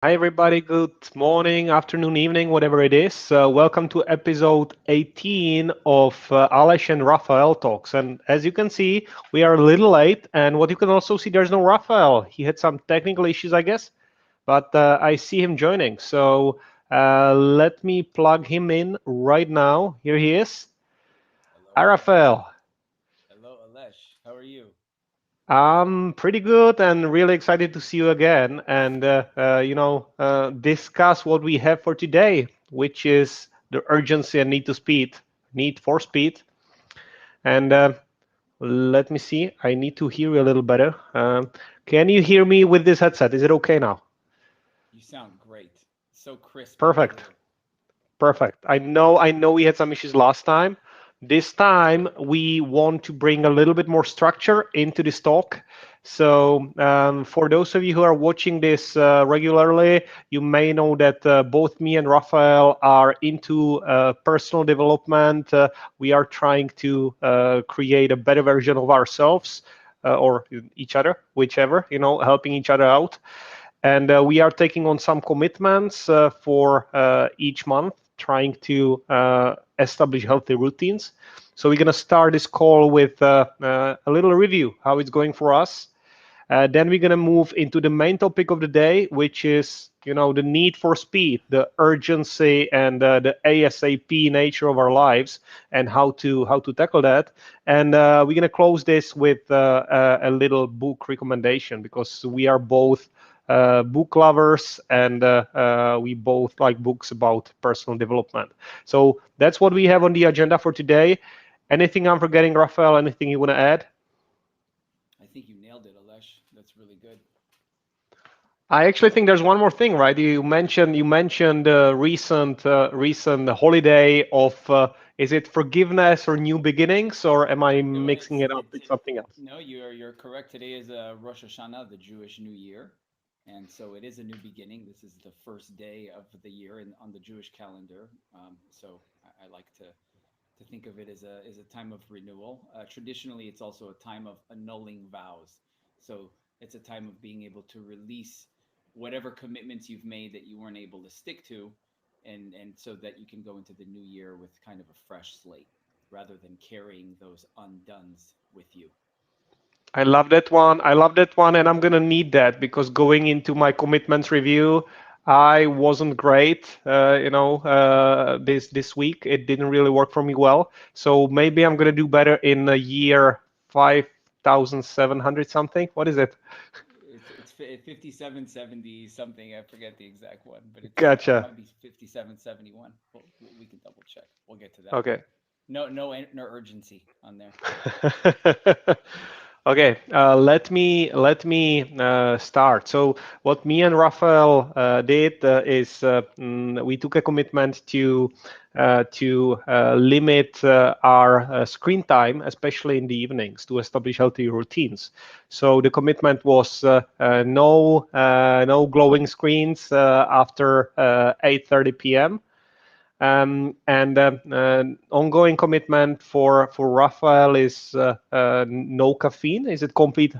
Hi, everybody. Good morning, afternoon, evening, whatever it is. Welcome to episode 18 of Ales and Raphael Talks. And as you can see, we are a little late. And what you can also see, there's no Raphael. He had some technical issues, I guess, but I see him joining. So let me plug him in right now. Here he is. Hi, Hello, hello. Raphael. Hello, Alesh. How are you? I'm pretty good and really excited to see you again and discuss what we have for today, which is the urgency and need for speed. And let me see, I need to hear you a little better. Can you hear me with this headset? Is it okay now? You sound great. So crisp and Perfect. clear. Perfect. I know we had some issues last time. This time we want to bring a little bit more structure into this talk. So for those of you who are watching this regularly, you may know that both me and Raphael are into personal development. We are trying to create a better version of ourselves or each other, whichever, helping each other out. And we are taking on some commitments for each month, trying to establish healthy routines. So we're going to start this call with a little review, how it's going for us. Then we're going to move into the main topic of the day, which is the need for speed, the urgency, and the ASAP nature of our lives, and how to tackle that. And we're going to close this with a little book recommendation because we are both book lovers and we both like books about personal development. So that's what we have on the agenda for today. Anything I'm forgetting, Raphael? Anything you want to add? I think you nailed it, Alesh. That's really good. I actually think there's one more thing, right? You mentioned recent holiday of is it forgiveness or new beginnings, or am I No, mixing it up with something else? no, you're correct. Today is Rosh Hashanah, the Jewish New Year, and so it is a new beginning. This is the first day of the year on the Jewish calendar. So I like to think of it as a time of renewal. Traditionally, it's also a time of annulling vows. So it's a time of being able to release whatever commitments you've made that you weren't able to stick to, and so that you can go into the new year with kind of a fresh slate rather than carrying those undones with you. I love that one. I love that one, and I'm gonna need that because going into my commitments review, I wasn't great. This week it didn't really work for me well. So maybe I'm gonna do better in a year 5,700 something. What is it? It's 5770 something. I forget the exact one, but it Gotcha. might be 5771. We can double check. We'll get to that. Okay. No urgency on there. Okay, let me start. So what me and Raphael did is we took a commitment to limit our screen time, especially in the evenings, to establish healthy routines. So the commitment was no glowing screens after 8:30 p.m. And ongoing commitment for Raphael is no caffeine. Is it complete?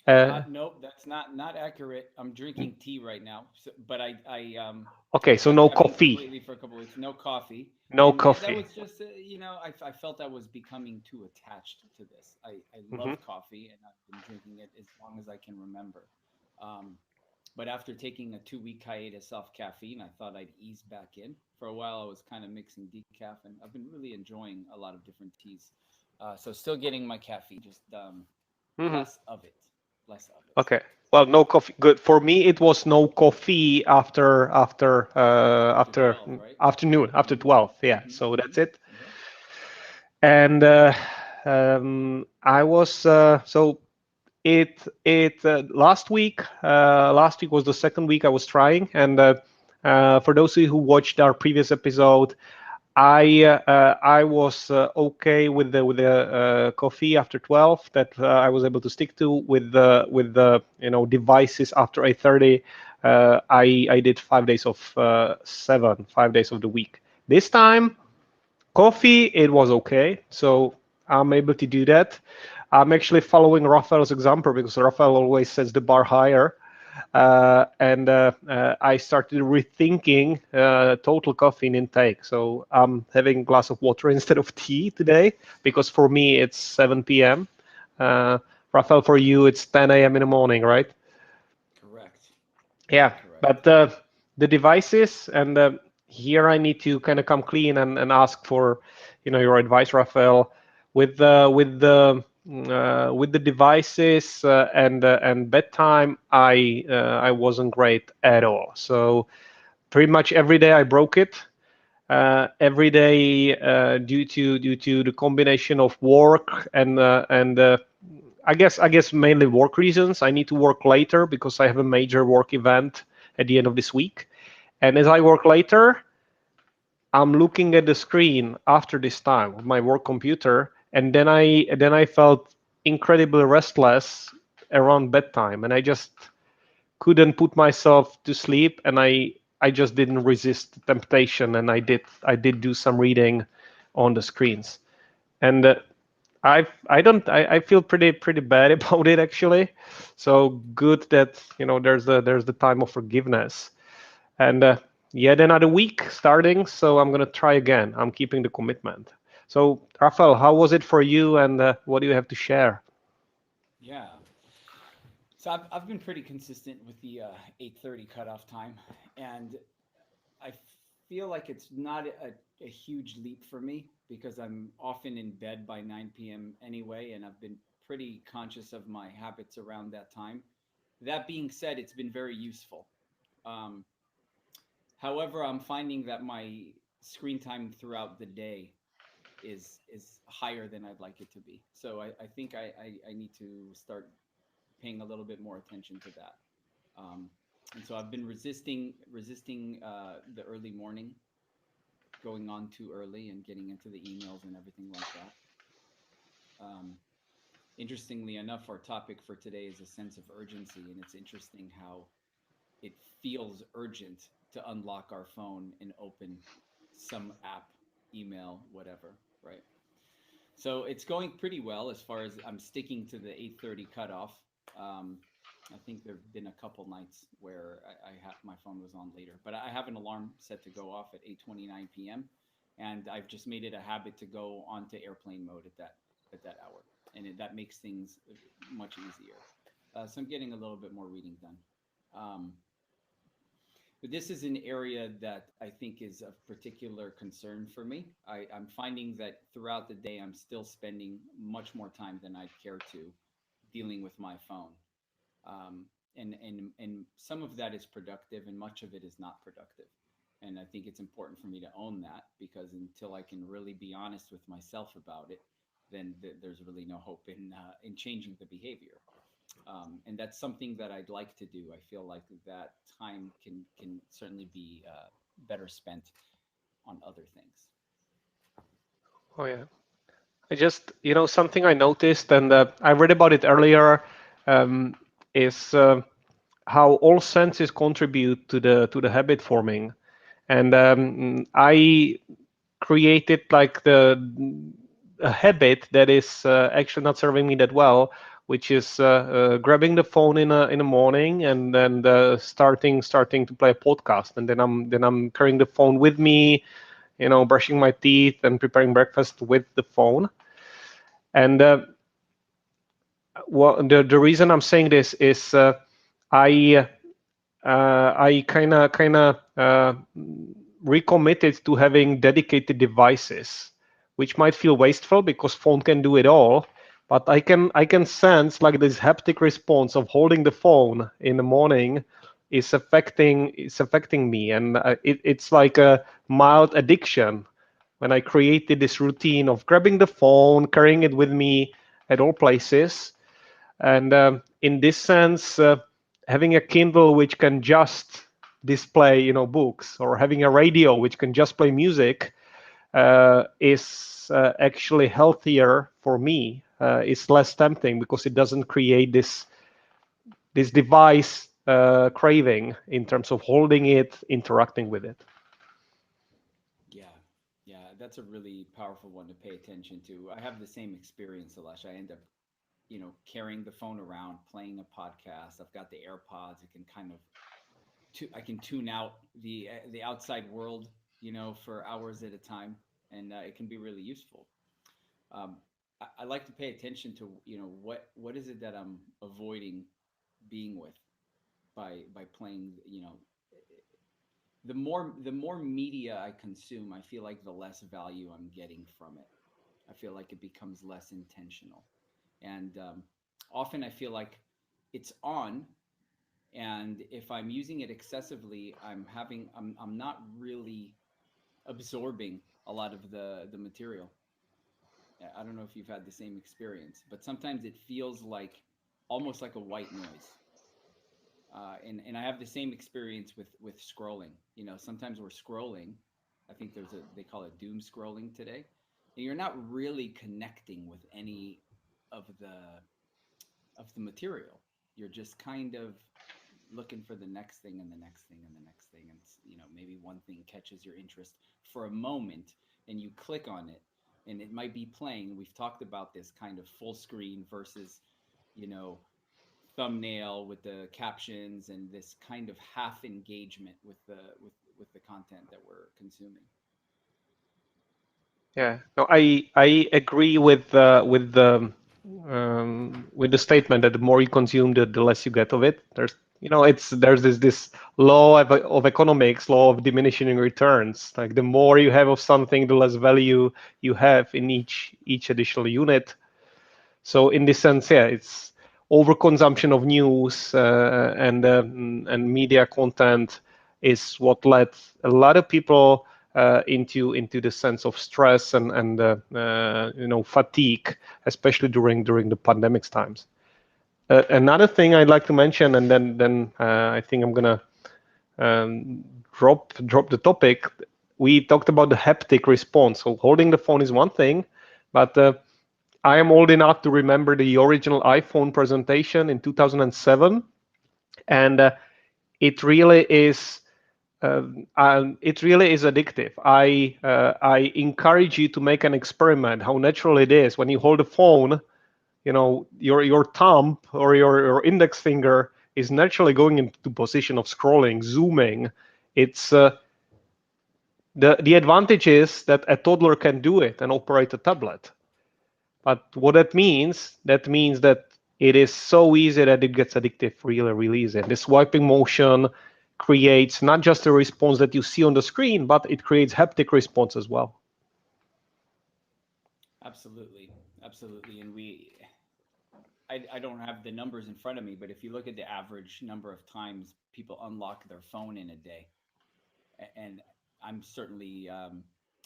Uh, Nope, that's not accurate. I'm drinking tea right now, but okay, I so cut no caffeine coffee. completely for a couple weeks. No coffee, No and that coffee. was just I felt I was becoming too attached to this. I Hmm. love coffee, and I've been drinking it as long as I can remember. Um, but after taking a 2 week hiatus off caffeine, I thought I'd ease back in. For a while, I was kind of mixing decaf, and I've been really enjoying a lot of different teas. So still getting my caffeine, just Hmm. less of it, less of it. Okay. Well, no coffee. Good. For me, it was no coffee After after 12, right? afternoon, after Mm-hmm. 12. Yeah. Mm-hmm. So that's it. Mm-hmm. Yeah. And I was so it last week was the second week I was trying, and for those of you who watched our previous episode, I was okay with the coffee after 12 that I was able to stick to with the devices after 8:30. I did 5 days of 5 days of the week. This time coffee, it was okay, so I'm able to do that. I'm actually following Raphael's example because Raphael always sets the bar higher. And I started rethinking total caffeine intake. So I'm having a glass of water instead of tea today because for me it's 7 p.m. Uh, Rafael, for you it's 10 a.m. in the morning, right? Correct. Yeah, Correct. but the devices, and here I need to kind of come clean and ask for, your advice, Rafael, with the devices and bedtime. I wasn't great at all. So pretty much every day I broke it. Every day due to the combination of work and I guess mainly work reasons. I need to work later because I have a major work event at the end of this week. And as I work later, I'm looking at the screen after this time with my work computer, and then I felt incredibly restless around bedtime, and I just couldn't put myself to sleep, and I just didn't resist the temptation, and I did do some reading on the screens. And I feel pretty bad about it actually. So good that there's the time of forgiveness. And yet another week starting, so I'm gonna try again. I'm keeping the commitment. So Rafael, how was it for you, and what do you have to share? Yeah. So I've been pretty consistent with the 8:30 cutoff time, and I feel like it's not a huge leap for me because I'm often in bed by 9 p.m. anyway, and I've been pretty conscious of my habits around that time. That being said, it's been very useful. Um, However, I'm finding that my screen time throughout the day is higher than I'd like it to be. So I think I need to start paying a little bit more attention to that. Um, and so I've been resisting the early morning, going on too early and getting into the emails and everything like that. Um, Interestingly enough, our topic for today is a sense of urgency, and it's interesting how it feels urgent to unlock our phone and open some app, email, whatever, right? So it's going pretty well as far as I'm sticking to the 8:30 cutoff. Um, I think there've been a couple nights where my phone was on later, but I have an alarm set to go off at 8:29 p.m. and I've just made it a habit to go onto airplane mode at that hour, and that makes things much easier. So I'm getting a little bit more reading done. Um, but this is an area that I think is of particular concern for me. I'm finding that throughout the day, I'm still spending much more time than I'd care to dealing with my phone. And some of that is productive, and much of it is not productive. And I think it's important for me to own that because until I can really be honest with myself about it, then there's really no hope in changing the behavior. And that's something that I'd like to do. I feel like that time can certainly be better spent on other things. Oh yeah, I just something I noticed, and I read about it earlier, um, is how all senses contribute to the habit forming. And I created like a habit that is actually not serving me that well, which is grabbing the phone in the morning and then starting to play a podcast, and then I'm carrying the phone with me, brushing my teeth and preparing breakfast with the phone. And well, the reason I'm saying this is I I kind of recommitted to having dedicated devices, which might feel wasteful because phone can do it all. But I can sense like this haptic response of holding the phone in the morning is affecting me, and it's like a mild addiction when I created this routine of grabbing the phone, carrying it with me at all places. And in this sense, having a Kindle which can just display, books, or having a radio which can just play music is actually healthier for me. It's less tempting because it doesn't create this device craving in terms of holding it, interacting with it. Yeah, yeah, that's a really powerful one to pay attention to. I have the same experience, Alesh. I end up carrying the phone around, playing a podcast. I've got the AirPods. I can kind of I can tune out the outside world, for hours at a time, and it can be really useful. I like to pay attention to what is it that I'm avoiding being with by playing. The more media I consume, I feel like the less value I'm getting from it. I feel like it becomes less intentional, and often I feel like it's on, and if I'm using it excessively, I'm not really absorbing a lot of the material. I don't know if you've had the same experience, but sometimes it feels like almost like a white noise. And I have the same experience with scrolling. Sometimes we're scrolling. I think they call it doom scrolling today, and you're not really connecting with any of the material. You're just kind of looking for the next thing and the next thing and the next thing, and maybe one thing catches your interest for a moment, and you click on it, and it might be playing. We've talked about this kind of full screen versus you know thumbnail with the captions, and this kind of half engagement with the content that we're consuming. Yeah, no, I agree with the statement that the more you consume, the less you get of it. There's this law of economics, law of diminishing returns. Like the more you have of something, the less value you have in each additional unit. So in this sense, yeah, it's overconsumption of news and media content is what led a lot of people into the sense of stress and fatigue, especially during the pandemic times. Another thing I'd like to mention, and then I think I'm gonna drop the topic. We talked about the haptic response. So holding the phone is one thing, but I am old enough to remember the original iPhone presentation in 2007, and it really is it really is addictive. I encourage you to make an experiment. How natural it is when you hold a phone. Your thumb or your index finger is naturally going into position of scrolling, zooming. It's the advantage is that a toddler can do it and operate a tablet. But what that means that it is so easy that it gets addictive really, really easy. And the swiping motion creates not just a response that you see on the screen, but it creates haptic response as well. Absolutely, absolutely. And I don't have the numbers in front of me, but if you look at the average number of times people unlock their phone in a day, and I'm certainly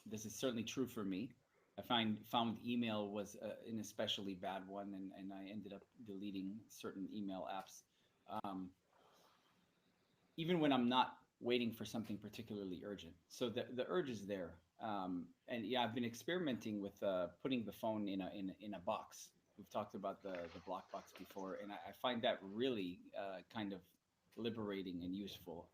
this is certainly true for me. I found email was an especially bad one, and I ended up deleting certain email apps, um, even when I'm not waiting for something particularly urgent. So the urge is there, and yeah, I've been experimenting with putting the phone in a box. We've talked about the block box before, and I find that really kind of liberating and useful.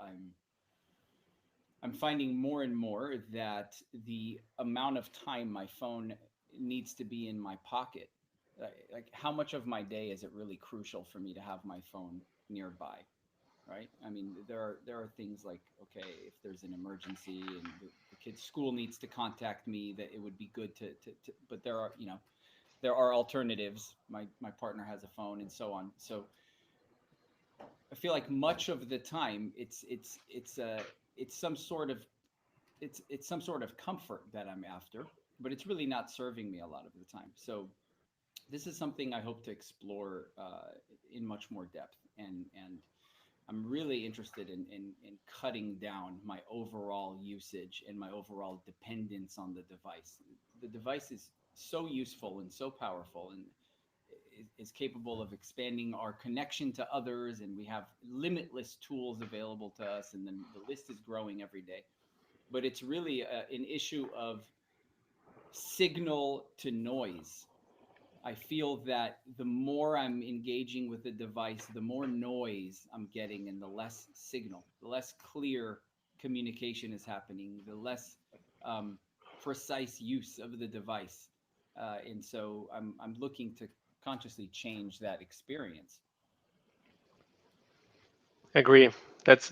I'm finding more and more that the amount of time my phone needs to be in my pocket, like how much of my day is it really crucial for me to have my phone nearby, right? I mean, there are things like, okay, if there's an emergency and the kid's school needs to contact me, that it would be good to but there are alternatives. My partner has a phone and so on. So I feel like much of the time it's some sort of it's some sort of comfort that I'm after, but it's really not serving me a lot of the time. So this is something I hope to explore in much more depth, and I'm really interested in cutting down my overall usage and my overall dependence on the device. The device is so useful and so powerful, and is capable of expanding our connection to others, and we have limitless tools available to us, and then the list is growing every day. But it's really an issue of signal to noise. I feel that the more I'm engaging with the device, the more noise I'm getting, and the less signal, the less clear communication is happening, the less precise use of the device. And so I'm looking consciously change that experience. Agree. That's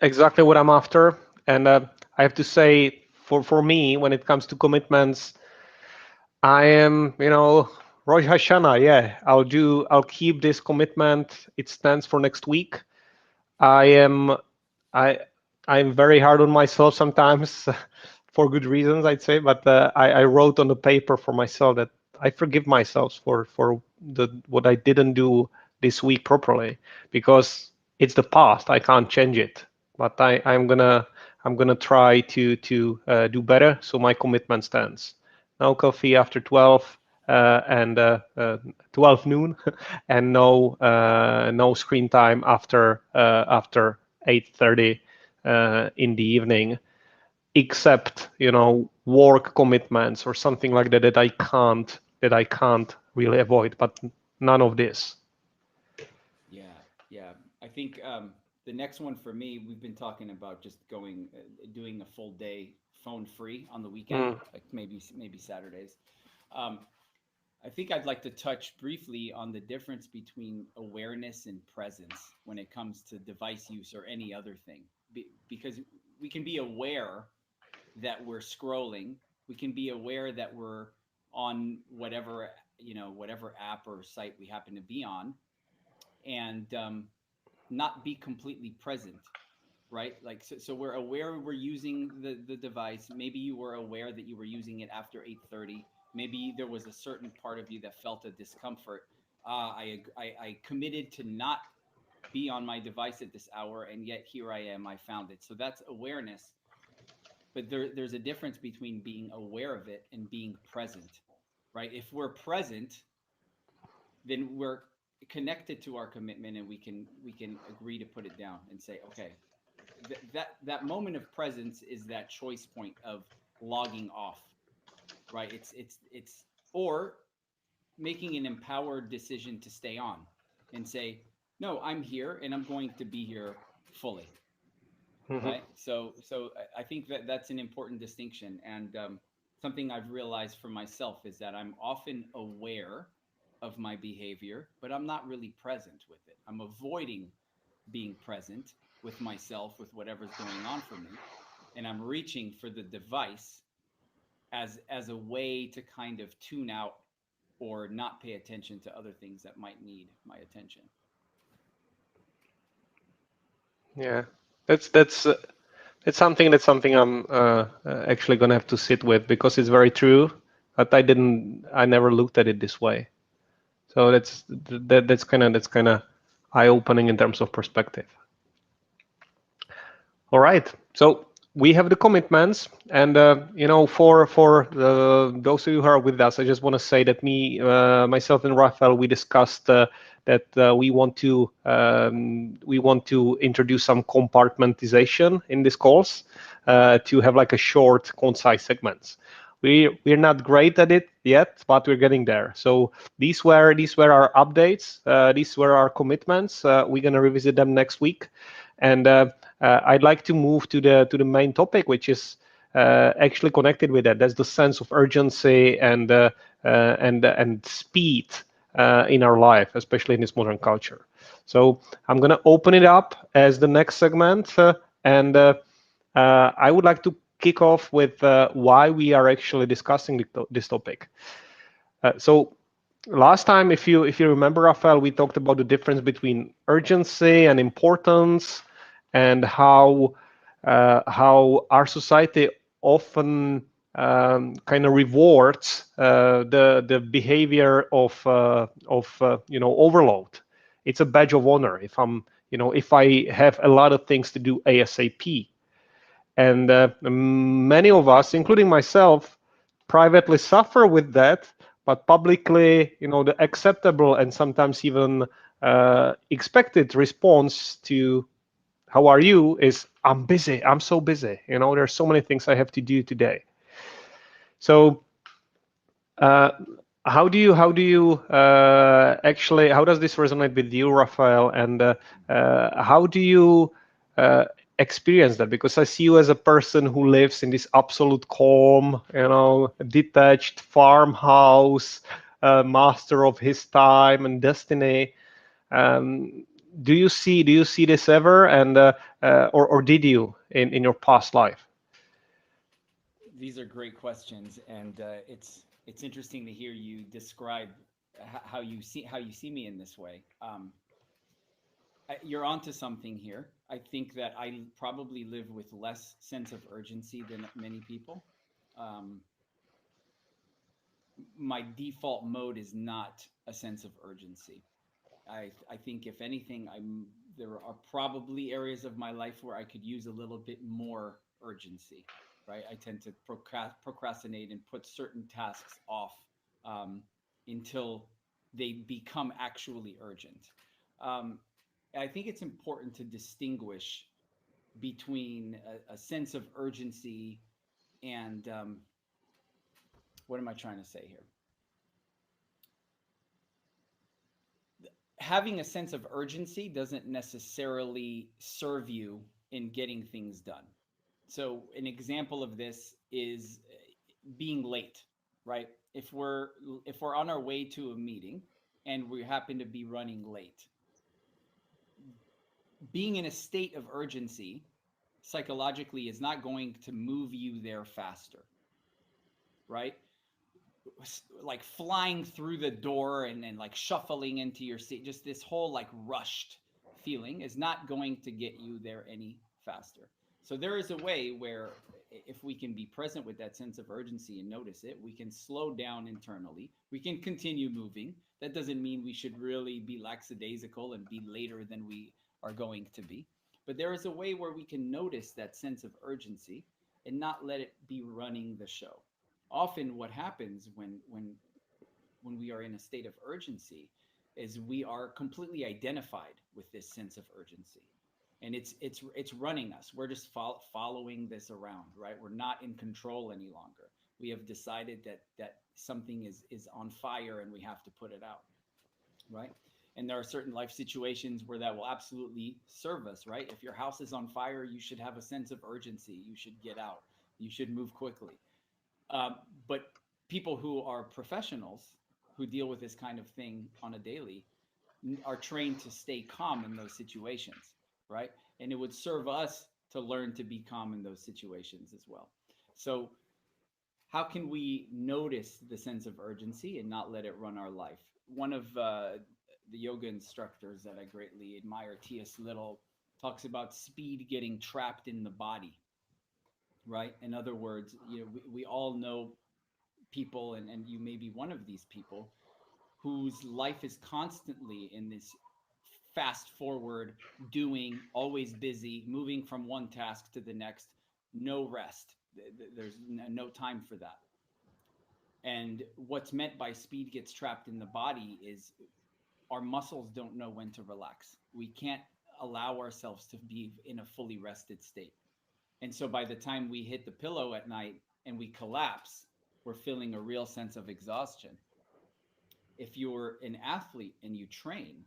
exactly what I'm after. And I have to say, for me, when it comes to commitments, I am, Rosh Hashanah. Yeah, I'll keep this commitment. It stands for next week. I am, I, I'm very hard on myself sometimes, for good reasons, I'd say. But I wrote on the paper for myself that I forgive myself for the what I didn't do this week properly, because it's the past. I can't change it. But I'm gonna try to do better. So my commitment stands. No coffee after 12 and 12 noon, and no screen time after 8:30 in the evening, except work commitments or something like that that I can't really avoid. But none of this. Yeah, yeah. I think the next one for me, we've been talking about just doing a full day phone free on the weekend, Mm, like maybe Saturdays. Um, I think I'd like to touch briefly on the difference between awareness and presence when it comes to device use or any other thing. Because we can be aware that we're scrolling, we can be aware that we're on whatever app or site we happen to be on, and not be completely present, right? Like, so we're aware we're using the device. Maybe you were aware that you were using it after 8:30. Maybe there was a certain part of you that felt a discomfort. I committed to not be on my device at this hour, and yet here I am. I found it. So that's awareness. But there's a difference between being aware of it and being present, right? If we're present, then we're connected to our commitment, and we can agree to put it down and say, okay, that moment of presence is that choice point of logging off, right? It's or making an empowered decision to stay on and say, no, I'm here and I'm going to be here fully, mhm. right? So I think that that's an important distinction, and something I've realized for myself is that I'm often aware of my behavior, but I'm not really present with it. I'm avoiding being present with myself, with whatever's going on for me, and I'm reaching for the device as a way to kind of tune out or not pay attention to other things that might need my attention. Yeah, that's something I'm actually gonna have to sit with, because it's very true. But I never looked at it this way. So that's kind of eye-opening in terms of perspective. All right. So we have the commitments, and for those of you who are with us, I just want to say that myself, and Raphael, we discussed that we want to introduce some compartmentization in this course, to have like a short, concise segments. We're not great at it yet, but we're getting there. So these were our updates. These were our commitments. We're gonna revisit them next week, and I'd like to move to the main topic, which is actually connected with that. That's the sense of urgency and speed in our life, especially in this modern culture. So I'm going to open it up as the next segment, and I would like to kick off with why we are actually discussing this topic. So last time, if you remember, Raphael, we talked about the difference between urgency and importance, and how our society often kind of rewards the behavior of overload. It's a badge of honor if I have a lot of things to do ASAP. And many of us, including myself, privately suffer with that, but publicly, the acceptable and sometimes even expected response to "How are you?" is "I'm busy. I'm so busy. There's so many things I have to do today." So uh, how does this resonate with you, Raphael? And how do you uh, experience that? Because I see you as a person who lives in this absolute calm, detached farmhouse, master of his time and destiny. Um, do you see this ever, and or did you in your past life? These are great questions, and it's interesting to hear you describe how you see me in this way. You're onto something here. I think that I probably live with less sense of urgency than many people. Um, my default mode is not a sense of urgency. I think if anything, there are probably areas of my life where I could use a little bit more urgency, right? I tend to procrastinate and put certain tasks off um, until they become actually urgent. Um, I think it's important to distinguish between a sense of urgency and what am I trying to say here? Having a sense of urgency doesn't necessarily serve you in getting things done. So an example of this is being late, right? If we're on our way to a meeting and we happen to be running late, being in a state of urgency psychologically is not going to move you there faster, right? Like flying through the door and like shuffling into your seat, just this whole like rushed feeling is not going to get you there any faster. So there is a way where if we can be present with that sense of urgency and notice it, we can slow down internally. We can continue moving. That doesn't mean we should really be lackadaisical and be later than we are going to be. But there is a way where we can notice that sense of urgency and not let it be running the show. Often what happens when we are in a state of urgency is we are completely identified with this sense of urgency, and it's running us. We're just following this around, right? We're not in control any longer. We have decided that something is on fire and we have to put it out, right? And there are certain life situations where that will absolutely serve us, right? If your house is on fire, you should have a sense of urgency. You should get out. You should move quickly. But people who are professionals who deal with this kind of thing on a daily are trained to stay calm in those situations, right? And it would serve us to learn to be calm in those situations as well. So, how can we notice the sense of urgency and not let it run our life? One of the yoga instructors that I greatly admire, T.S. Little, talks about speed getting trapped in the body, right? In other words, we all know people, and you may be one of these people whose life is constantly in this fast forward, doing, always busy, moving from one task to the next, no rest. There's no time for that. And what's meant by speed gets trapped in the body is our muscles don't know when to relax. We can't allow ourselves to be in a fully rested state. And so by the time we hit the pillow at night and we collapse, we're feeling a real sense of exhaustion. If you're an athlete and you train,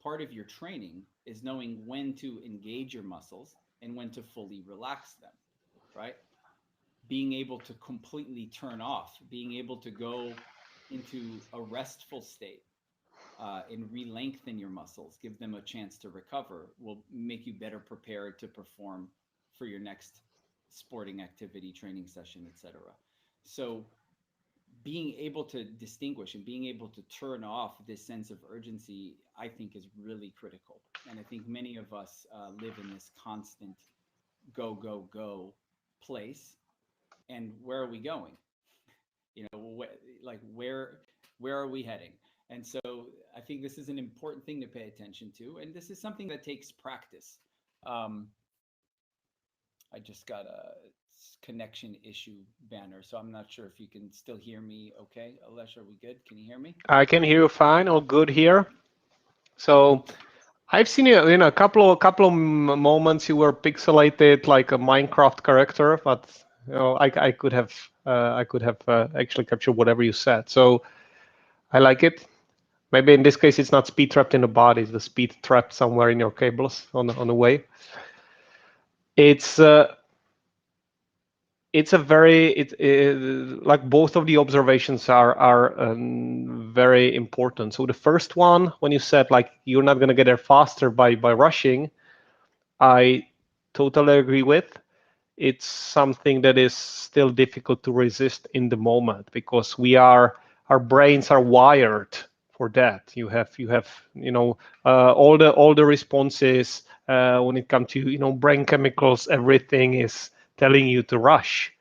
part of your training is knowing when to engage your muscles and when to fully relax them, right? Being able to completely turn off, being able to go into a restful state and re-lengthen your muscles, give them a chance to recover, will make you better prepared to perform for your next sporting activity, training session, etc. So being able to distinguish and being able to turn off this sense of urgency, I think, is really critical. And I think many of us live in this constant go, go, go place. And where are we going? Like where are we heading? And so I think this is an important thing to pay attention to. And this is something that takes practice. Um, I just got a connection issue banner, so I'm not sure if you can still hear me okay. Alesh, are we good? Can you hear me? I can hear you fine. All good here. Okay. So I've seen you in a couple of moments. You were pixelated like a Minecraft character, but I could have actually captured whatever you said. So I like it. Maybe in this case, it's not speed trapped in the body; it's the speed trapped somewhere in your cables on the way. It's it's a very like both of the observations are very important. So the first one, when you said like you're not going to get there faster by rushing, I totally agree with. It's something that is still difficult to resist in the moment because our brains are wired for that. You have all the responses when it comes to brain chemicals. Everything is telling you to rush.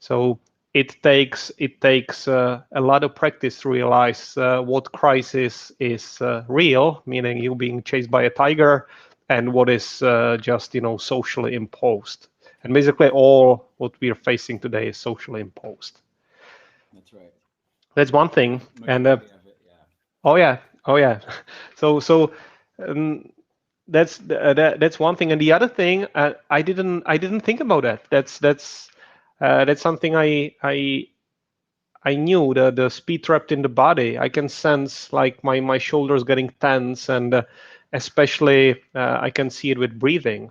So it takes a lot of practice to realize what crisis is real, meaning you being chased by a tiger, and what is just socially imposed. And basically, all what we are facing today is socially imposed. That's right. That's one thing. And Majority of it, yeah. oh yeah, oh yeah. So um, that's one thing. And the other thing, I didn't think about that. That's something I knew the speed trapped in the body. I can sense like my shoulders getting tense, and especially I can see it with breathing.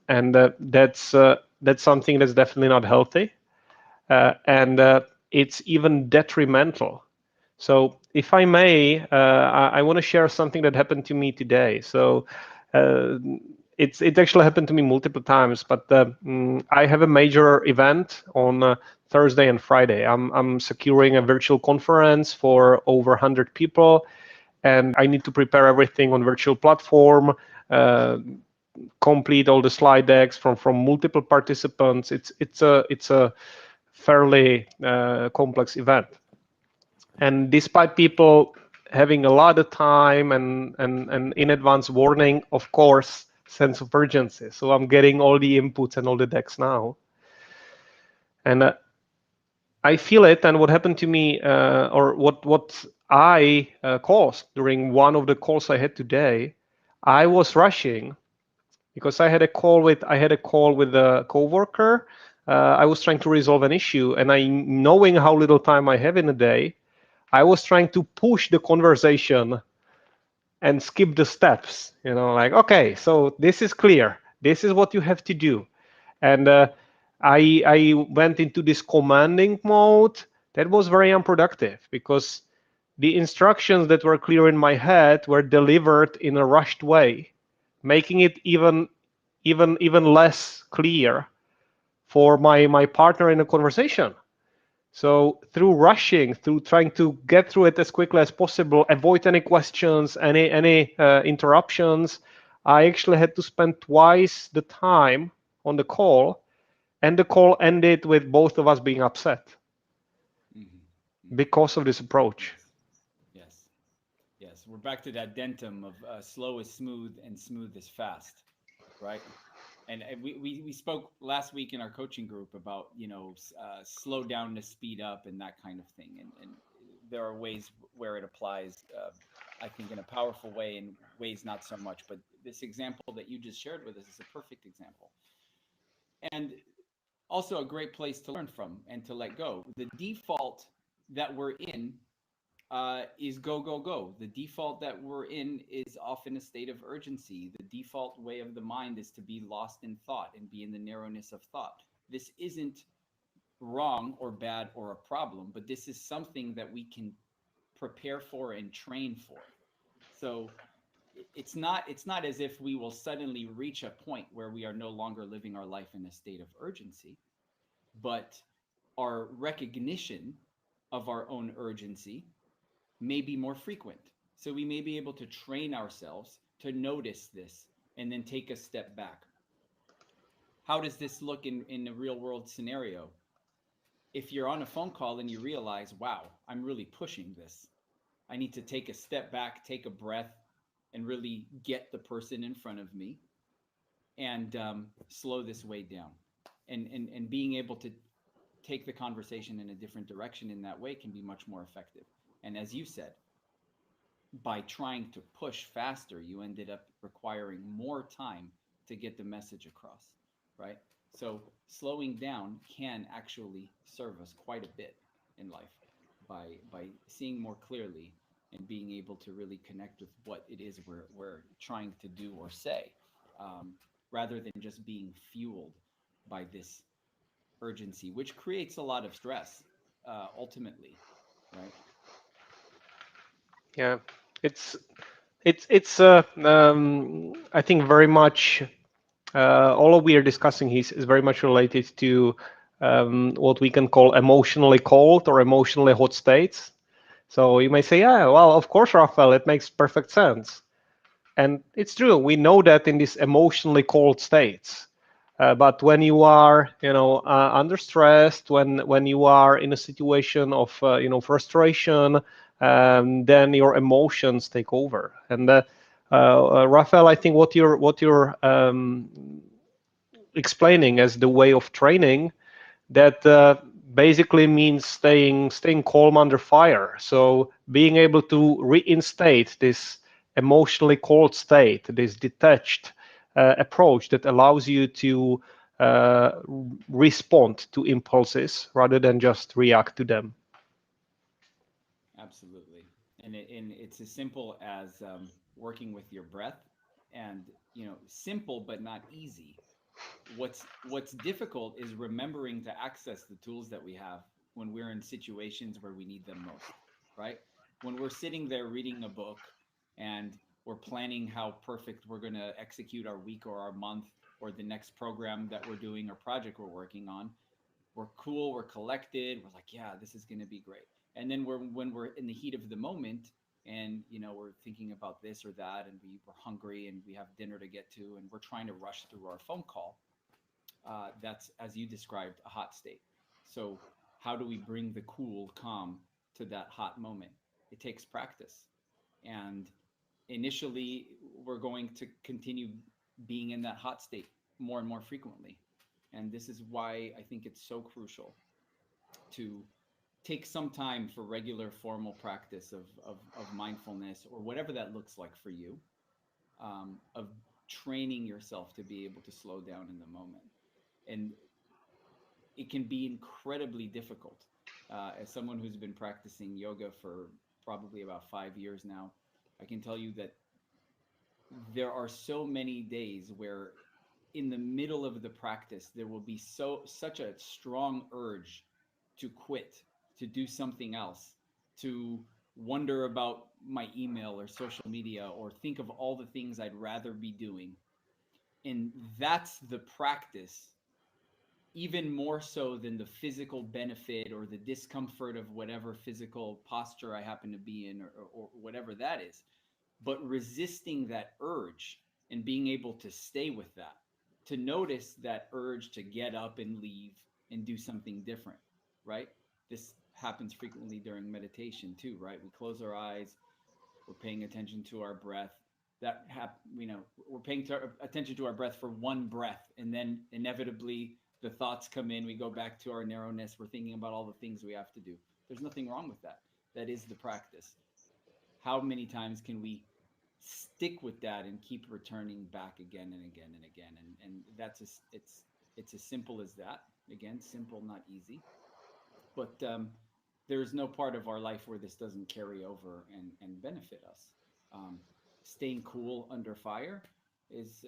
And that's something that's definitely not healthy, and it's even detrimental. So, if I may, I want to share something that happened to me today. So, uh, it actually happened to me multiple times, but I have a major event on Thursday and Friday. I'm securing a virtual conference for over 100 people, and I need to prepare everything on virtual platform. Uh, Complete all the slide decks from multiple participants. It's a fairly complex event. And despite people having a lot of time and in advance warning, of course, sense of urgency. So I'm getting all the inputs and all the decks now. And I feel it. And what happened to me, or what I caused during one of the calls I had today, I was rushing because I had a call with a coworker. I was trying to resolve an issue, and knowing how little time I have in a day, I was trying to push the conversation and skip the steps. Like, okay, so this is clear. This is what you have to do. And I went into this commanding mode. That was very unproductive because the instructions that were clear in my head were delivered in a rushed way, making it even less clear for my partner in a conversation. So through rushing, through trying to get through it as quickly as possible, avoid any questions, any interruptions, I actually had to spend twice the time on the call, and the call ended with both of us being upset Hmm. Hmm. because of this approach. Yes, yes, yes. We're back to that dentum of slow is smooth and smooth is fast, right? And we spoke last week in our coaching group about slow down to speed up and that kind of thing, and there are ways where it applies, I think, in a powerful way, and ways not so much. But this example that you just shared with us is a perfect example, and also a great place to learn from and to let go. The default that we're in is go, go, go. The default that we're in is often a state of urgency. The default way of the mind is to be lost in thought and be in the narrowness of thought. This isn't wrong or bad or a problem, but this is something that we can prepare for and train for. So it's not as if we will suddenly reach a point where we are no longer living our life in a state of urgency, but our recognition of our own urgency may be more frequent. So we may be able to train ourselves to notice this and then take a step back. How does this look in a real world scenario? If you're on a phone call and you realize, wow, I'm really pushing this, I need to take a step back, take a breath, and really get the person in front of me and slow this way down. And being able to take the conversation in a different direction in that way can be much more effective. And as you said, by trying to push faster, you ended up requiring more time to get the message across, right? So slowing down can actually serve us quite a bit in life by seeing more clearly and being able to really connect with what it is we're trying to do or say, um, rather than just being fueled by this urgency, which creates a lot of stress ultimately, right? Yeah, it's I think very much all of we are discussing is very much related to what we can call emotionally cold or emotionally hot states. So you may say, yeah, well, of course, Raphael, it makes perfect sense. And it's true. We know that in these emotionally cold states. But when you are, under stress, when you are in a situation of, frustration, then your emotions take over. And Raphael, I think what you're explaining as the way of training that basically means staying calm under fire. So being able to reinstate this emotionally cold state, this detached approach that allows you to uh, respond to impulses rather than just react to them. Absolutely. And it's as simple as working with your breath, and simple but not easy. What's difficult is remembering to access the tools that we have when we're in situations where we need them most, right? When we're sitting there reading a book and we're planning how perfect we're going to execute our week or our month or the next program that we're doing or project we're working on, we're cool, we're collected, we're like, yeah, this is going to be great. And then when we're in the heat of the moment, and we're thinking about this or that, and we're hungry and we have dinner to get to, and we're trying to rush through our phone call, that's, as you described, a hot state. So how do we bring the cool calm to that hot moment? It takes practice, and initially we're going to continue being in that hot state more and more frequently. And this is why I think it's so crucial to take some time for regular formal practice of mindfulness, or whatever that looks like for you, of training yourself to be able to slow down in the moment. And it can be incredibly difficult. As someone who's been practicing yoga for probably about 5 years now, I can tell you that there are so many days where in the middle of the practice there will be such a strong urge to quit, to do something else, to wonder about my email or social media, or think of all the things I'd rather be doing. And that's the practice, even more so than the physical benefit or the discomfort of whatever physical posture I happen to be in, or whatever that is. But resisting that urge and being able to stay with that, to notice that urge to get up and leave and do something different, right? This happens frequently during meditation too, right? We close our eyes, we're paying attention to our breath. We're paying attention to our breath for one breath, and then inevitably the thoughts come in. We go back to our narrowness. We're thinking about all the things we have to do. There's nothing wrong with that. That is the practice. How many times can we stick with that and keep returning back again and again and again? And it's as simple as that. Again, simple, not easy. But there's no part of our life where this doesn't carry over and benefit us. Um, Staying cool under fire is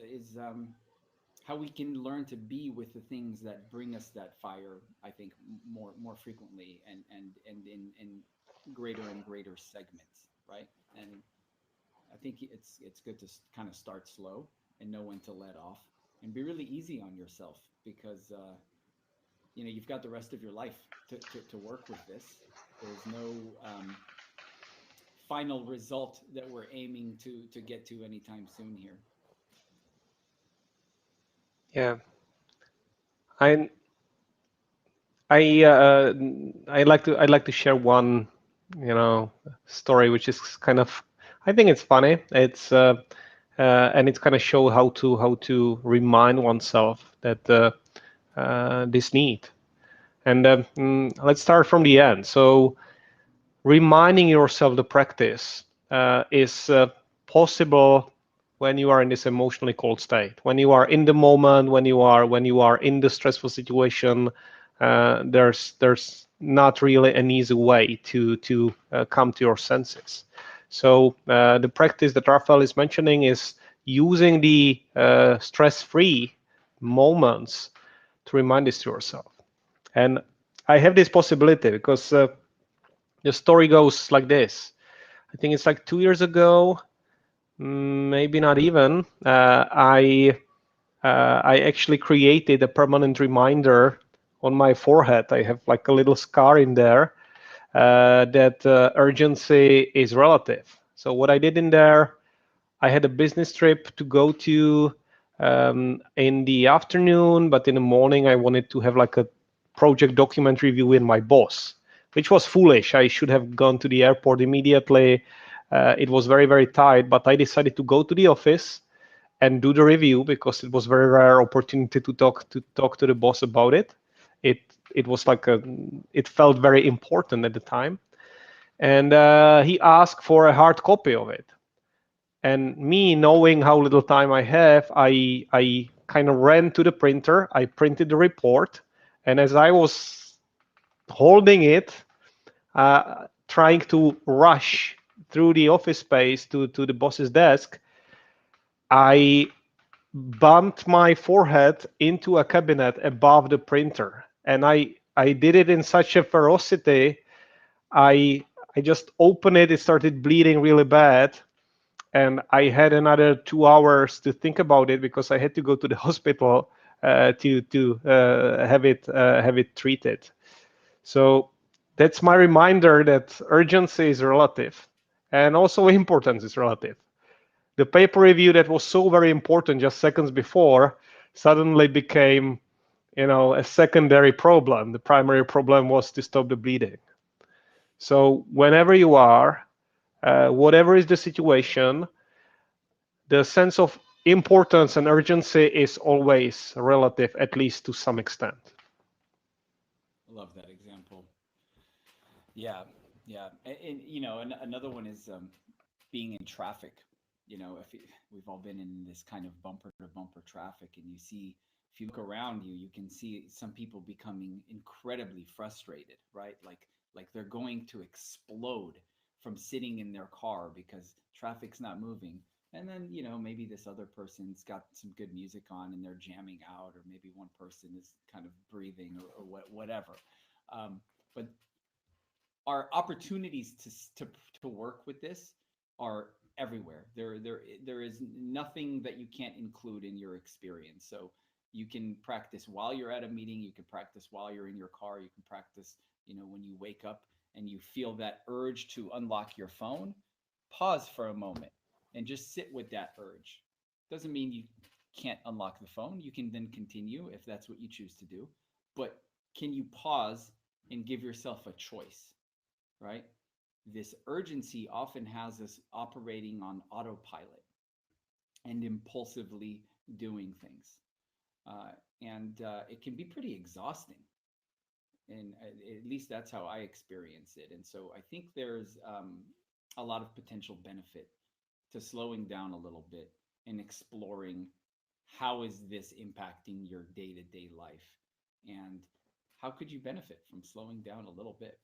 how we can learn to be with the things that bring us that fire. I think more frequently, and in greater and greater segments, right? And I think it's good to kind of start slow and know when to let off, and be really easy on yourself, because you've got the rest of your life to work with this. There's no final result that we're aiming to get to anytime soon here. Yeah, I I I'd like to share one story which is kind of, I think it's funny. And it's kind of show how to remind oneself that this need. And let's start from the end. So reminding yourself the practice is possible when you are in this emotionally cold state, when you are in the moment, when you are in the stressful situation. There's not really an easy way to come to your senses. So the practice that Raphael is mentioning is using the stress-free moments to remind this to yourself. And I have this possibility because the story goes like this. I think it's like 2 years ago, maybe not even. I actually created a permanent reminder on my forehead. I have like a little scar in there that urgency is relative. So what I did in there, I had a business trip to go to in the afternoon, but in the morning I wanted to have like a project document review with my boss, which was foolish. I should have gone to the airport immediately. It was very, very tight, but I decided to go to the office and do the review because it was very rare opportunity to talk to the boss about it. It it was like it felt very important at the time, and he asked for a hard copy of it. And me knowing how little time I have, I kind of ran to the printer. I printed the report, and as I was holding it, trying to rush through the office space to the boss's desk, I bumped my forehead into a cabinet above the printer, and I did it in such a ferocity. I I just opened it. It started bleeding really bad, and I had another 2 hours to think about it because I had to go to the hospital to have it treated. So that's my reminder that urgency is relative, and also importance is relative. The paper review that was so very important just seconds before suddenly became, a secondary problem. The primary problem was to stop the bleeding. So whenever you are, whatever is the situation, the sense of importance and urgency is always relative, at least to some extent. I love that example. Yeah, yeah, and another one is being in traffic. We've all been in this kind of bumper to bumper traffic, and if you look around you, you can see some people becoming incredibly frustrated, right? Like they're going to explode from sitting in their car because traffic's not moving. And then, maybe this other person's got some good music on and they're jamming out, or maybe one person is kind of breathing or whatever. But our opportunities to work with this are everywhere. There is nothing that you can't include in your experience. So you can practice while you're at a meeting, you can practice while you're in your car, you can practice, when you wake up and you feel that urge to unlock your phone, pause for a moment and just sit with that urge. Doesn't mean you can't unlock the phone. You can then continue if that's what you choose to do. But can you pause and give yourself a choice, right? This urgency often has us operating on autopilot and impulsively doing things. And it can be pretty exhausting. And at least that's how I experience it. And so I think there's a lot of potential benefit to slowing down a little bit and exploring how is this impacting your day-to-day life, and how could you benefit from slowing down a little bit.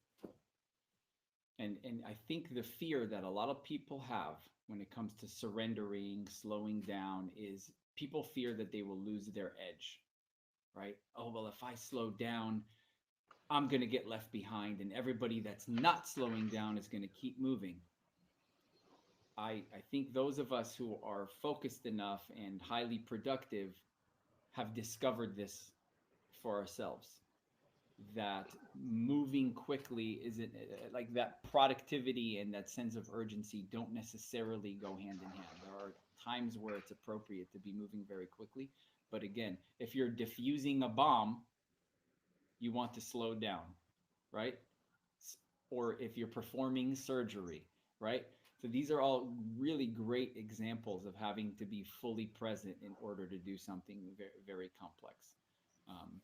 And I think the fear that a lot of people have when it comes to surrendering, slowing down, is people fear that they will lose their edge, right? Oh, well, if I slow down, I'm going to get left behind, and everybody that's not slowing down is going to keep moving. I think those of us who are focused enough and highly productive have discovered this for ourselves, that moving quickly isn't like that. Productivity and that sense of urgency don't necessarily go hand in hand. There are times where it's appropriate to be moving very quickly, but again, if you're diffusing a bomb, you want to slow down, right? Or if you're performing surgery, right? So these are all really great examples of having to be fully present in order to do something very, very complex. Um,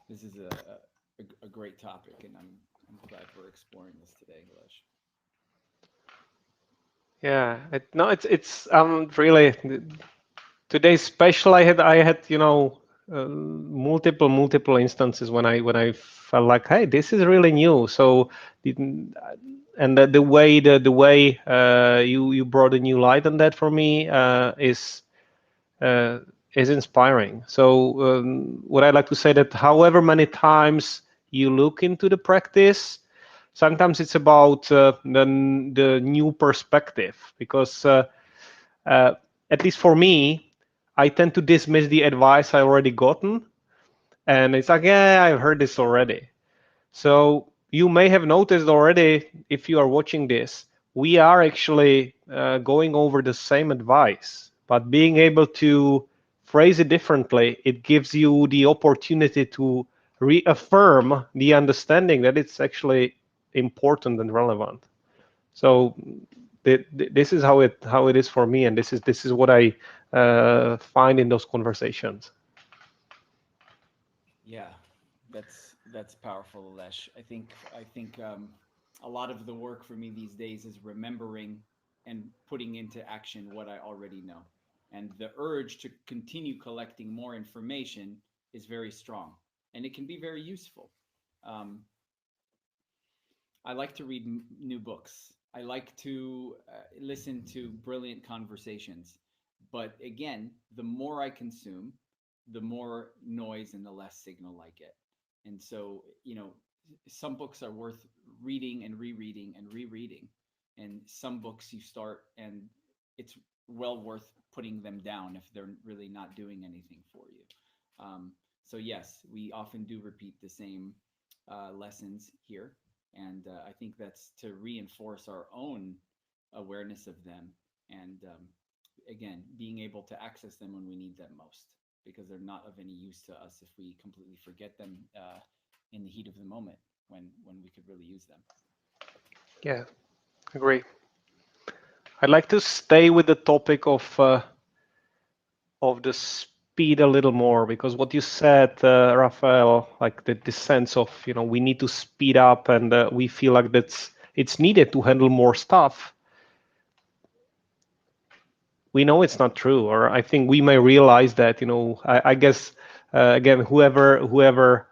this is a great topic, and I'm glad we're exploring this today, Glesh. Yeah, no, it's really today's special. I had multiple instances when I felt like, hey, this is really new. So and the way you brought a new light on that for me is is inspiring. So what I like to say that however many times you look into the practice, sometimes it's about the new perspective because uh, at least for me, I tend to dismiss the advice I already gotten, and it's like, yeah, I've heard this already. So you may have noticed already, if you are watching this, we are actually going over the same advice, but being able to phrase it differently, it gives you the opportunity to reaffirm the understanding that it's actually important and relevant. So this is how it is for me, and this is what I find in those conversations. Yeah, that's powerful, Alesh. I think a lot of the work for me these days is remembering and putting into action what I already know. And the urge to continue collecting more information is very strong, and it can be very useful. Um, I like to read new books. I like to listen to brilliant conversations. But again, the more I consume, the more noise and the less signal I get. And so, some books are worth reading and rereading and rereading. And some books you start and it's well worth putting them down if they're really not doing anything for you. So, yes, we often do repeat the same lessons here. And I think that's to reinforce our own awareness of them. And again, being able to access them when we need them most, because they're not of any use to us if we completely forget them in the heat of the moment when we could really use them. Yeah, agree. I'd like to stay with the topic of the speed a little more because what you said, Raphael, like the sense of we need to speed up and we feel like that's it's needed to handle more stuff. We know it's not true, or I think we may realize that. I guess again, whoever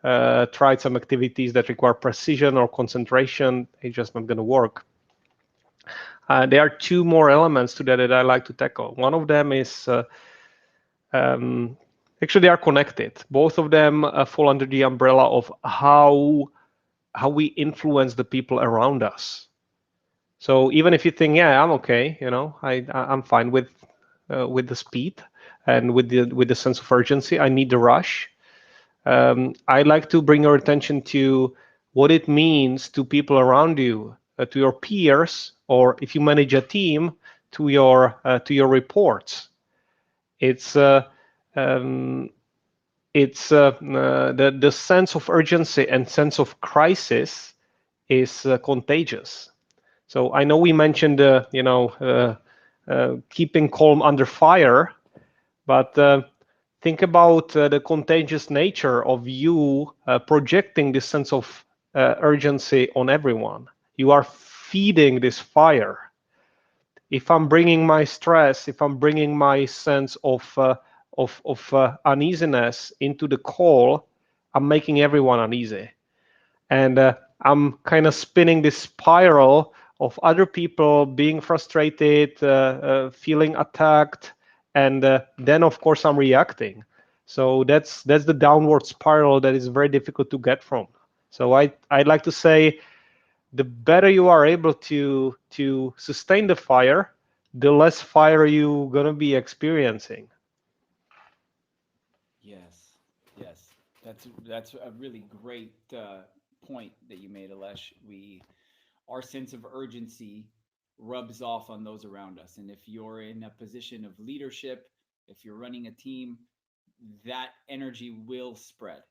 tried some activities that require precision or concentration, it's just not going to work. There are two more elements to that I like to tackle. One of them is um, actually they are connected. Both of them fall under the umbrella of how we influence the people around us. So even if you think, yeah, I'm okay, I'm fine with the speed and with the sense of urgency. I need the rush. I like to bring your attention to what it means to people around you, to your peers, or if you manage a team, to your reports. It's um, the sense of urgency and sense of crisis is contagious. So I know we mentioned keeping calm under fire, but think about the contagious nature of you projecting this sense of urgency on everyone. You are feeding this fire. If I'm bringing my stress, if I'm bringing my sense of uneasiness into the call, I'm making everyone uneasy, and I'm kind of spinning this spiral of other people being frustrated, feeling attacked, and then of course I'm reacting. So that's the downward spiral that is very difficult to get from. So I'd like to say the better you are able to sustain the fire, the less fire you're gonna be experiencing. Yes, yes, that's a really great point that you made, Alesh. Our sense of urgency rubs off on those around us, and if you're in a position of leadership, if you're running a team, that energy will spread,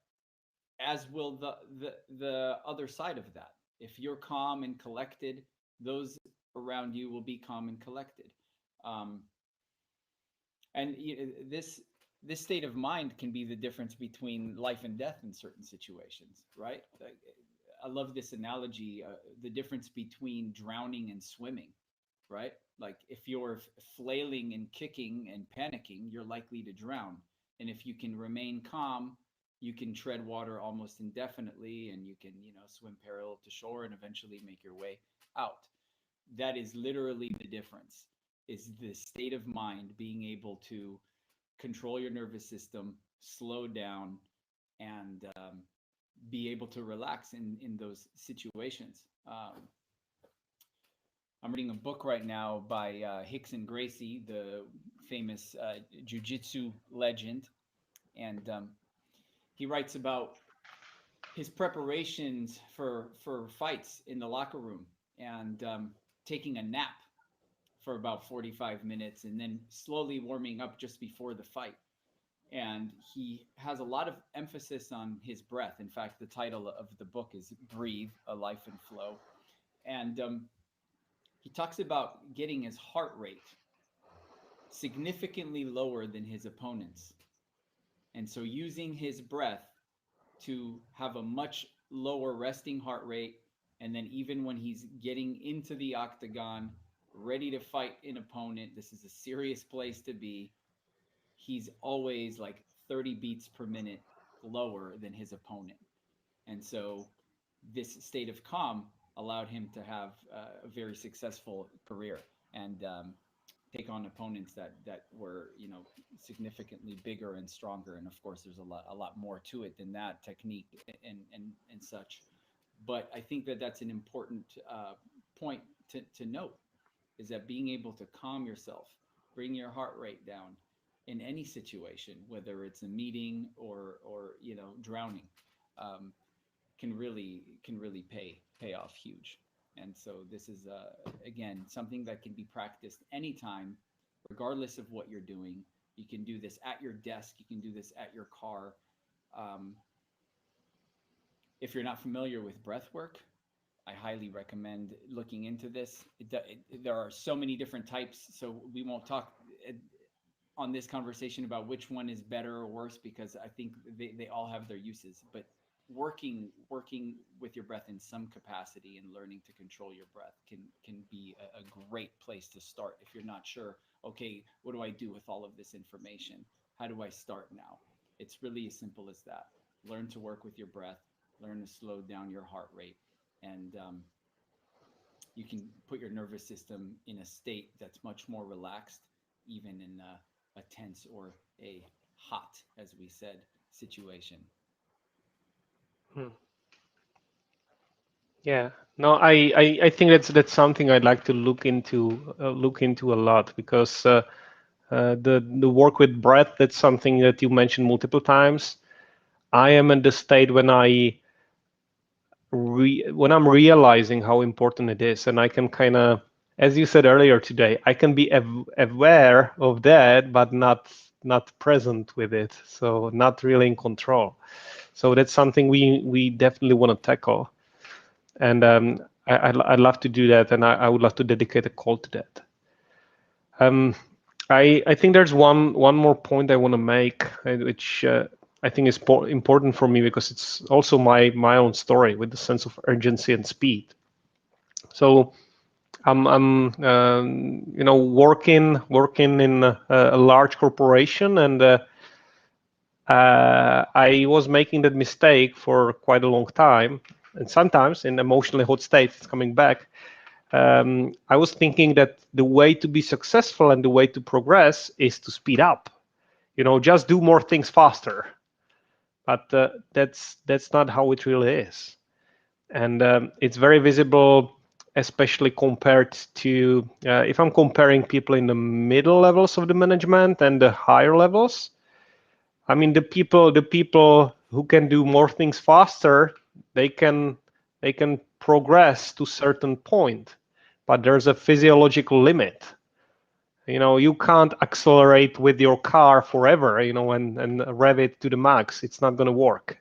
as will the other side of that. If you're calm and collected, those around you will be calm and collected. Um, and this state of mind can be the difference between life and death in certain situations, right? Like, I love this analogy, the difference between drowning and swimming, right? Like if you're flailing and kicking and panicking, you're likely to drown. And if you can remain calm, you can tread water almost indefinitely, and you can, swim parallel to shore and eventually make your way out. That is literally the difference, is the state of mind, being able to control your nervous system, slow down, and be able to relax in those situations. I'm reading a book right now by Hickson Gracie, the famous jiu-jitsu legend, and he writes about his preparations for fights in the locker room, and taking a nap for about 45 minutes and then slowly warming up just before the fight. And he has a lot of emphasis on his breath. In fact, the title of the book is Breathe, A Life in Flow. And he talks about getting his heart rate significantly lower than his opponent's. And so using his breath to have a much lower resting heart rate. And then even when he's getting into the octagon, ready to fight an opponent, this is a serious place to be. He's always like 30 beats per minute lower than his opponent. And so this state of calm allowed him to have a very successful career and take on opponents that were, you know, significantly bigger and stronger. And of course, there's a lot more to it than that, technique and such. But I think that that's an important point to note, is that being able to calm yourself, bring your heart rate down in any situation, whether it's a meeting or you know, drowning, can really pay off huge. And so this is again something that can be practiced anytime, regardless of what you're doing. You can do this at your desk. You can do this at your car. If you're not familiar with breath work, I highly recommend looking into this. There are so many different types, so we won't talk on this conversation about which one is better or worse, because I think they all have their uses. But working with your breath in some capacity and learning to control your breath can be a great place to start. If you're not sure, okay, what do I do with all of this information? How do I start now? It's really as simple as that. Learn to work with your breath, learn to slow down your heart rate, and you can put your nervous system in a state that's much more relaxed, even in a tense or a hot, as we said, situation. Hmm. Yeah, no, I think that's something I'd like to look into a lot, because the work with breath, that's something that you mentioned multiple times. I am in the state when when I'm realizing how important it is, and I can kind of, as you said earlier today, I can be aware of that, but not present with it, so not really in control. So that's something we definitely want to tackle, and I'd love to do that, and I would love to dedicate a call to that. Um, I think there's one more point I want to make, which I think is important for me, because it's also my own story with the sense of urgency and speed. So I'm you know, working in a large corporation, and I was making that mistake for quite a long time, and sometimes in emotionally hot states, it's coming back. I was thinking that the way to be successful and the way to progress is to speed up. You know, just do more things faster. But that's not how it really is, and it's very visible, especially compared to if I'm comparing people in the middle levels of the management and the higher levels. I mean, the people who can do more things faster, they can progress to certain point, but there's a physiological limit. You know, you can't accelerate with your car forever, you know, and rev it to the max. It's not going to work.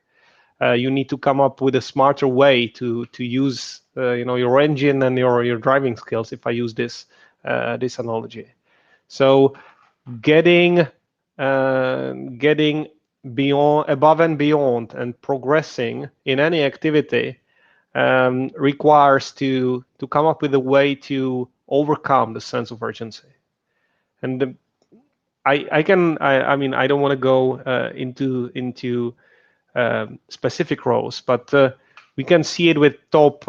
You need to come up with a smarter way to use you know, your engine and your driving skills, if I use this analogy. So getting getting beyond, above and beyond, and progressing in any activity requires to come up with a way to overcome the sense of urgency. And I mean, I don't want to go into specific roles, but we can see it with top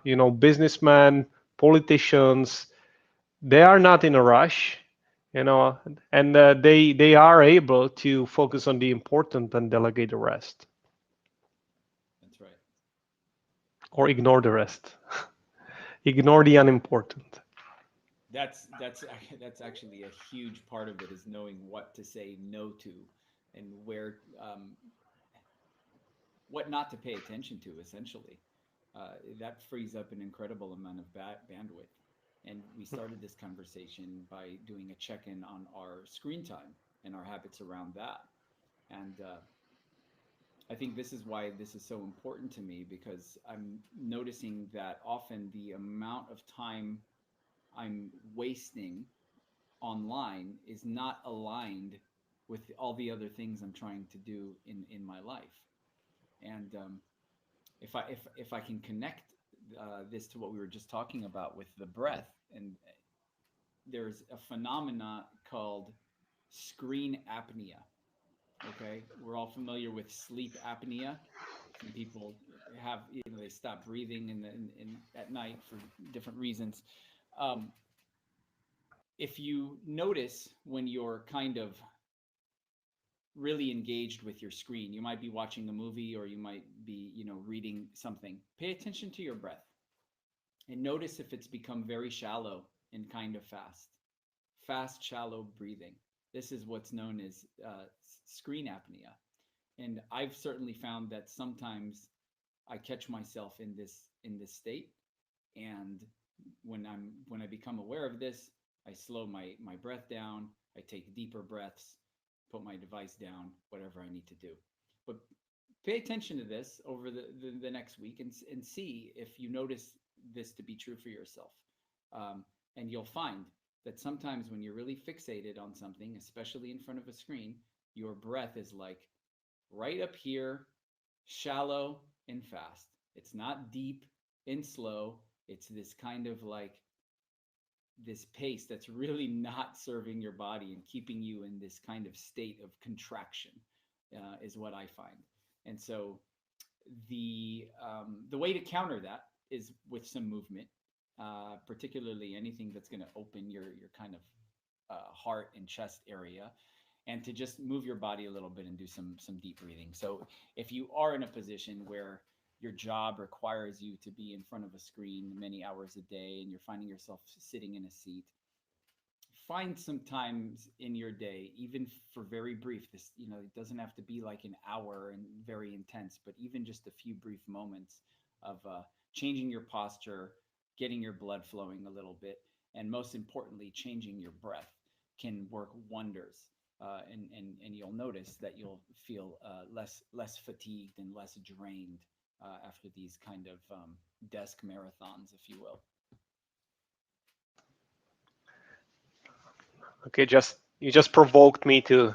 you know, businessmen, politicians. They are not in a rush. you know, and they are able to focus on the important and delegate the rest, That's right. or ignore the rest, ignore the unimportant. That's actually a huge part of it, is knowing what to say no to, and what not to pay attention to, essentially. That frees up an incredible amount of bandwidth. And we started this conversation by doing a check-in on our screen time and our habits around that. And I think this is why this is so important to me, because I'm noticing that often the amount of time I'm wasting online is not aligned with all the other things I'm trying to do in my life. And if I can connect this to what we were just talking about with the breath, and there's a phenomena called screen apnea. Okay, we're all familiar with sleep apnea. Some people have, they stop breathing at night for different reasons. Um, if you notice when you're kind of really engaged with your screen, you might be watching a movie, or you might be, reading something. Pay attention to your breath and notice if it's become very shallow and kind of fast, shallow breathing. This is what's known as screen apnea. And I've certainly found that sometimes I catch myself in this state, and when I become aware of this, I slow my breath down. I take deeper breaths, put my device down, whatever I need to do. But pay attention to this over the next week, and see if you notice this to be true for yourself. And you'll find that sometimes when you're really fixated on something, especially in front of a screen, your breath is like right up here, shallow and fast. It's not deep and slow. It's this kind of like this pace that's really not serving your body and keeping you in this kind of state of contraction, is what I find. And so the way to counter that is with some movement, particularly anything that's going to open your kind of heart and chest area, and to just move your body a little bit and do some deep breathing. So if you are in a position where your job requires you to be in front of a screen many hours a day, and you're finding yourself sitting in a seat, find some times in your day, even for very brief. This, it doesn't have to be like an hour and very intense, but even just a few brief moments of changing your posture, getting your blood flowing a little bit, and most importantly, changing your breath can work wonders. And you'll notice that you'll feel less fatigued and less drained after these kind of desk marathons, if you will. Okay, you just provoked me to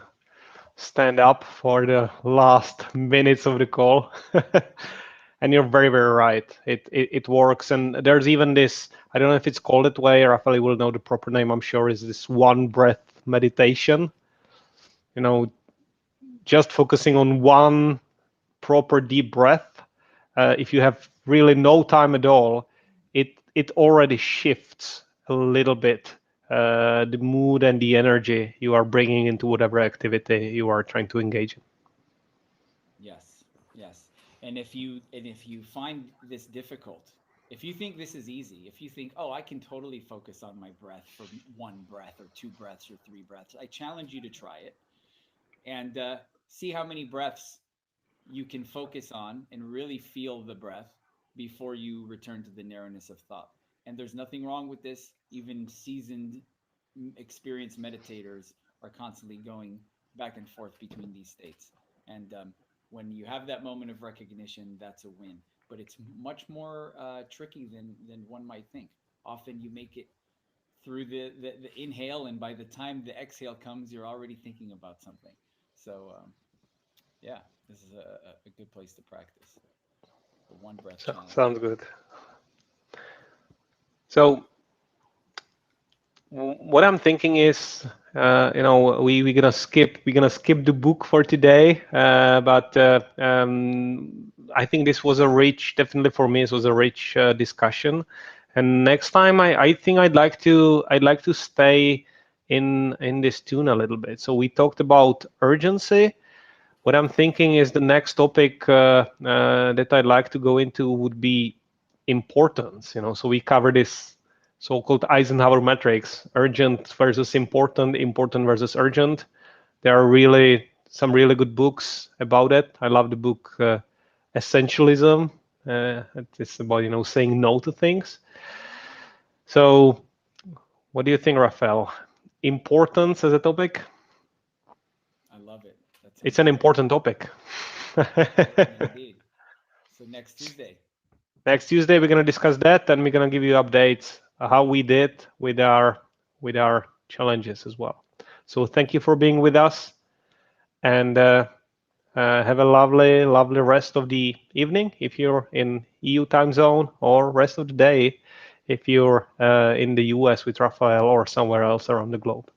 stand up for the last minutes of the call. And you're very, very right. It works. And there's even this, I don't know if it's called that way, Raphael will know the proper name, I'm sure, is this one breath meditation. Just focusing on one proper deep breath. If you have really no time at all, it already shifts a little bit the mood and the energy you are bringing into whatever activity you are trying to engage in. Yes, yes. And if you find this difficult, if you think this is easy, if you think, oh, I can totally focus on my breath for one breath or two breaths or three breaths, I challenge you to try it, and see how many breaths you can focus on and really feel the breath before you return to the narrowness of thought. And there's nothing wrong with this. Even seasoned, experienced meditators are constantly going back and forth between these states. And when you have that moment of recognition, that's a win. But it's much more tricky than one might think. Often you make it through the inhale, and by the time the exhale comes, you're already thinking about something. So yeah, this is a good place to practice the one breath challenge. Sounds good. So what I'm thinking is, we're gonna skip the book for today, but I think this was definitely for me, this was a rich discussion. And next time, I think I'd like to stay in this tune a little bit. So we talked about urgency. What I'm thinking is the next topic that I'd like to go into would be importance. So we cover this so-called Eisenhower matrix: urgent versus important, important versus urgent. There are really some really good books about it. I love the book Essentialism. It's about saying no to things. So what do you think, Raphael? Importance as a topic? I love it. That It's sounds an great. important topic. Indeed. So next Tuesday. Next Tuesday, we're going to discuss that, and we're going to give you updates how we did with our challenges as well. So thank you for being with us, and have a lovely, lovely rest of the evening if you're in EU time zone, or rest of the day if you're in the US with Raphael or somewhere else around the globe.